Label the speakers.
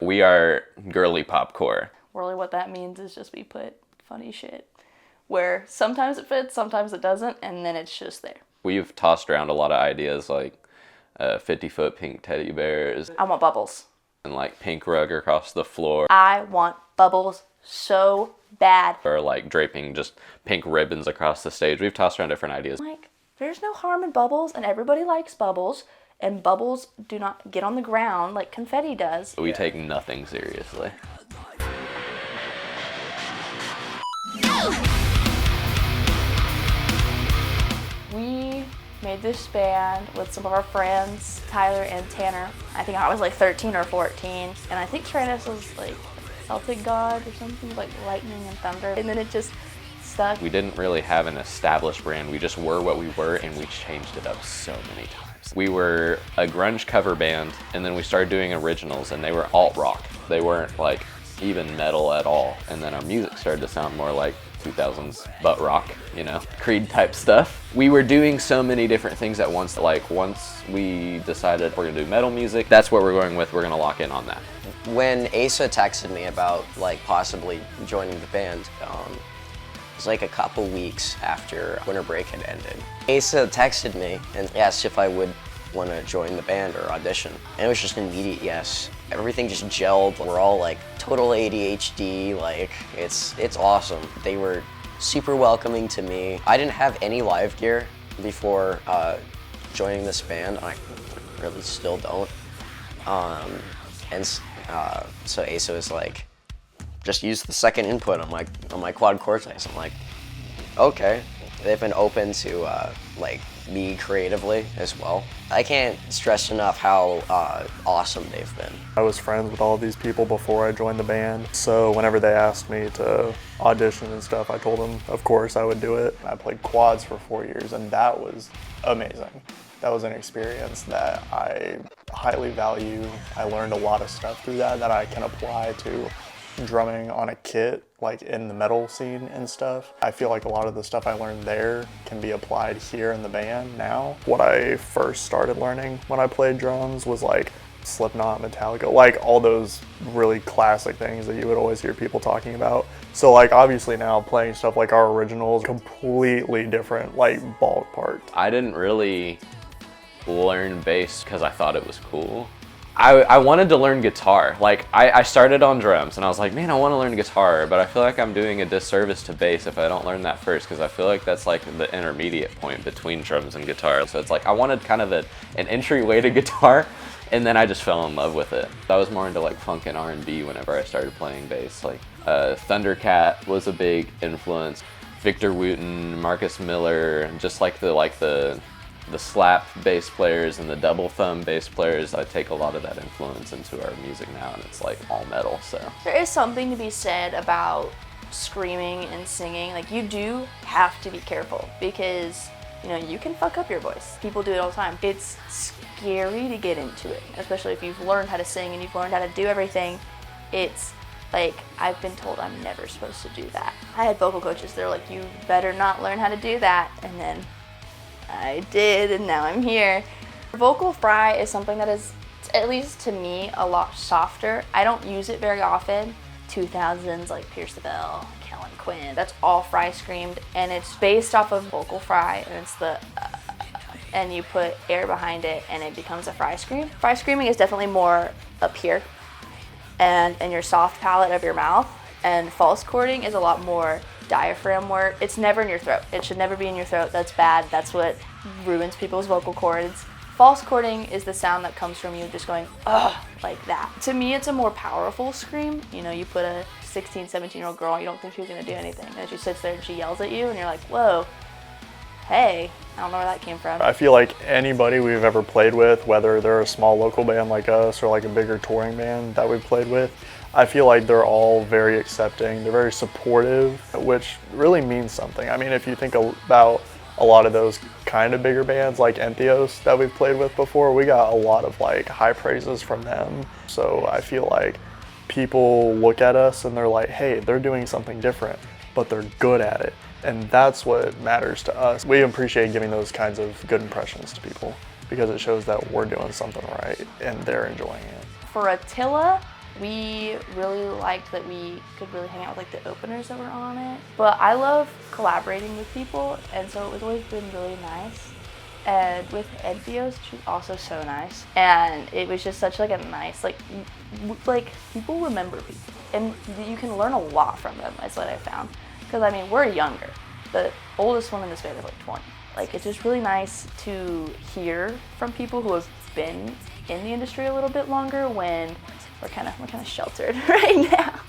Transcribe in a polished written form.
Speaker 1: We are Girlypop core.
Speaker 2: Really what that means is just we put funny shit where sometimes it fits, sometimes it doesn't, and then it's just there.
Speaker 1: We've tossed around a lot of ideas like 50-foot pink teddy bears.
Speaker 2: I want bubbles.
Speaker 1: And like pink rug across the floor.
Speaker 2: I want bubbles so bad.
Speaker 1: Or like draping just pink ribbons across the stage. We've tossed around different ideas.
Speaker 2: Like, there's no harm in bubbles, and everybody likes bubbles, and bubbles do not get on the ground like confetti does.
Speaker 1: We take nothing seriously.
Speaker 2: We made this band with some of our friends, Tyler and Tanner. I think I was like 13 or 14, and I think Taranis was like Celtic god or something, like lightning and thunder, and then it just stuck.
Speaker 1: We didn't really have an established brand. We just were what we were, and we changed it up so many times. We were a grunge cover band, and then we started doing originals, and they were alt rock. They weren't like even metal at all, and then our music started to sound more like 2000s butt rock, you know, Creed type stuff. We were doing so many different things at once. Like once we decided we're gonna do metal music, that's what we're going with. We're gonna lock in on that.
Speaker 3: When Asa texted me about like possibly joining the band, it was like a couple weeks after winter break had ended. Asa texted me and asked if I would want to join the band or audition. And it was just an immediate yes. Everything just gelled. We're all like total ADHD, like it's awesome. They were super welcoming to me. I didn't have any live gear before joining this band. I really still don't. So Asa was like, just use the second input on my quad cortex. I'm like, okay. They've been open to like me creatively as well. I can't stress enough how awesome they've been.
Speaker 4: I was friends with all of these people before I joined the band, so whenever they asked me to audition and stuff, I told them, of course, I would do it. I played quads for 4 years, and that was amazing. That was an experience that I highly value. I learned a lot of stuff through that I can apply to drumming on a kit, like in the metal scene and stuff. I feel like a lot of the stuff I learned there can be applied here in the band now. What I first started learning when I played drums was like Slipknot, Metallica, like all those really classic things that you would always hear people talking about. So like obviously now playing stuff like our originals, completely different like ballpark.
Speaker 1: I didn't really learn bass because I thought it was cool. I wanted to learn guitar. Like I started on drums and I was like, man, I want to learn guitar, but I feel like I'm doing a disservice to bass if I don't learn that first, because I feel like that's like the intermediate point between drums and guitar. So it's like I wanted kind of an entryway to guitar, and then I just fell in love with it. I was more into like funk and R&B whenever I started playing bass. Like Thundercat was a big influence. Victor Wooten, Marcus Miller, just like the slap bass players and the double thumb bass players. I take a lot of that influence into our music now, and it's like all metal. So
Speaker 2: there is something to be said about screaming and singing. Like, you do have to be careful because, you know, you can fuck up your voice. People do it all the time. It's scary to get into it, especially if you've learned how to sing and you've learned how to do everything. It's like, I've been told I'm never supposed to do that. I had vocal coaches, they're like, you better not learn how to do that, and then I did, and now I'm here. Vocal fry is something that is, at least to me, a lot softer. I don't use it very often. 2000s, like Pierce the Bell, Kellen Quinn, that's all fry screamed, and it's based off of vocal fry, and it's the and you put air behind it, and it becomes a fry scream. Fry screaming is definitely more up here, and in your soft palate of your mouth, and false chording is a lot more diaphragm work. It's never in your throat. It should never be in your throat. That's bad. That's what ruins people's vocal cords. False chording is the sound that comes from you just going, ugh, like that. To me, it's a more powerful scream. You know, you put a 16, 17-year-old girl, you don't think she's gonna do anything. And she sits there and she yells at you, and you're like, whoa, hey, I don't know where that came from.
Speaker 4: I feel like anybody we've ever played with, whether they're a small local band like us or like a bigger touring band that we've played with, I feel like they're all very accepting, they're very supportive, which really means something. I mean, if you think about a lot of those kind of bigger bands like Entheos that we've played with before, we got a lot of like high praises from them. So I feel like people look at us and they're like, hey, they're doing something different, but they're good at it. And that's what matters to us. We appreciate giving those kinds of good impressions to people because it shows that we're doing something right and they're enjoying it.
Speaker 2: For Attila, We really liked that we could really hang out with like the openers that were on it. But I love collaborating with people, and so it was always been really nice. And with Edfios, she's also so nice, and it was just such like a nice like people remember people, and you can learn a lot from them. Is what I found, because I mean we're younger. The oldest one in this band is like 20. Like it's just really nice to hear from people who have been in the industry a little bit longer when we're kind of sheltered right now.